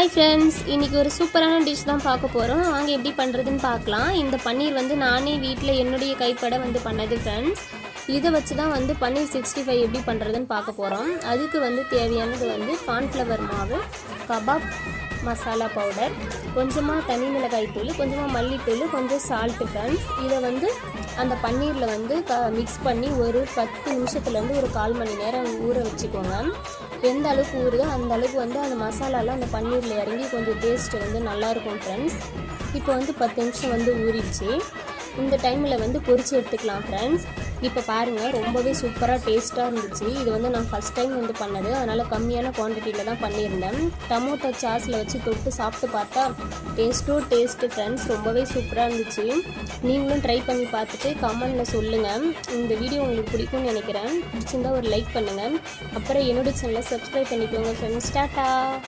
Hi friends, இன்றைக்கி ஒரு சூப்பரான டிஷ் தான் பார்க்க போகிறோம். வாங்க எப்படி பண்ணுறதுன்னு பார்க்கலாம். இந்த பன்னீர் நானே வீட்டில் என்னுடைய கைப்பட பண்ணது ஃப்ரெண்ட்ஸ். இதை வச்சு தான் பன்னீர் 65 எப்படி பண்ணுறதுன்னு பார்க்க போகிறோம். அதுக்கு தேவையானது கார்ன்ஃப்ளவர் மாவு, கபாப் மசாலா பவுடர், கொஞ்சமாக தனி மிளகாய் தூள், கொஞ்சமாக மல்லித்தூள், கொஞ்சம் சால்ட்டு ஃப்ரெண்ட்ஸ். இதை அந்த பன்னீரில் மிக்ஸ் பண்ணி ஒரு 10 நிமிஷத்துலேருந்து ஒரு 1/4 மணி நேரம் ஊற வச்சுக்கோங்க. எந்த அளவுக்கு ஊறுதோ அந்த அளவுக்கு அந்த மசாலாலாம் அந்த பன்னீரில் இறங்கி கொஞ்சம் டேஸ்ட்டு நல்லாயிருக்கும் ஃப்ரெண்ட்ஸ். இப்போ 10 நிமிஷம் ஊறிடுச்சு. இந்த டைமில் பொரிச்சு எடுத்துக்கலாம் ஃப்ரெண்ட்ஸ். இப்போ பாருங்கள், ரொம்பவே சூப்பராக டேஸ்ட்டாக இருந்துச்சு. இது நான் ஃபஸ்ட் டைம் பண்ணது, அதனால் கம்மியான குவான்டிட்டியில் தான் பண்ணியிருந்தேன். டமோட்டோ சாஸில் வச்சு தொட்டு சாப்பிட்டு பார்த்தா டேஸ்ட்டு ஃப்ரெண்ட்ஸ், ரொம்பவே சூப்பராக இருந்துச்சு. நீங்களும் ட்ரை பண்ணி பார்த்துட்டு கமெண்டில் சொல்லுங்கள். இந்த வீடியோ உங்களுக்கு பிடிக்கும்னு நினைக்கிறேன். பிடிச்சிருந்தா ஒரு லைக் பண்ணுங்கள். அப்புறம் என்னோடய சேனலை சப்ஸ்கிரைப் பண்ணிக்கோங்க ஃப்ரெண்ட்ஸ். டாட்டா.